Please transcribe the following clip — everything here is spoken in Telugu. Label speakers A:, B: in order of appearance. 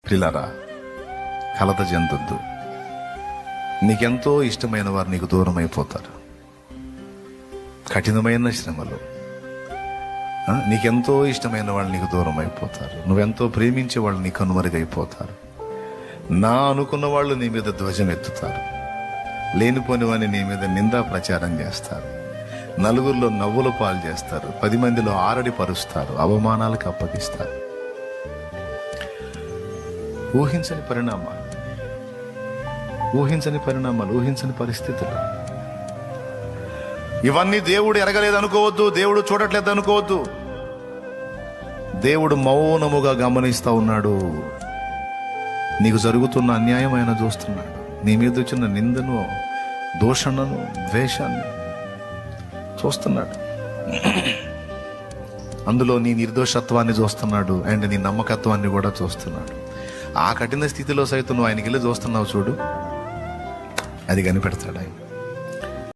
A: పిల్లరా, కలత చెందొద్దు. నీకెంతో ఇష్టమైన వారు నీకు దూరం అయిపోతారు. కఠినమైన శ్రమలు, నీకెంతో ఇష్టమైన వాళ్ళు నీకు దూరం అయిపోతారు. నువ్వెంతో ప్రేమించే వాళ్ళు నీకు కనుమరుగైపోతారు. నా అనుకున్న వాళ్ళు నీ మీద ధ్వజం ఎత్తుతారు. లేనిపోని వాని నీ మీద నిందా ప్రచారం చేస్తారు. నలుగురిలో నవ్వుల పాలు చేస్తారు. 10 మందిలో ఆరడి పరుస్తారు. అవమానాలకు అప్పగిస్తారు. ఊహించని పరిణామాలు, ఊహించని పరిస్థితులు. ఇవన్నీ దేవుడు ఎరగలేదు అనుకోవద్దు, దేవుడు చూడట్లేదు అనుకోవద్దు. దేవుడు మౌనముగా గమనిస్తా ఉన్నాడు. నీకు జరుగుతున్న అన్యాయం ఆయన చూస్తున్నాడు. నీ మీద వచ్చిన నిందను, దూషణను, ద్వేషాన్ని చూస్తున్నాడు. అందులో నీ నిర్దోషత్వాన్ని చూస్తున్నాడు అండ్ నీ నమ్మకత్వాన్ని కూడా చూస్తున్నాడు. ఆ కఠిన స్థితిలో సైతం నువ్వు ఆయనకి వెళ్ళి చూస్తున్నావు చూడు, అది కనిపెడతాడు ఆయన.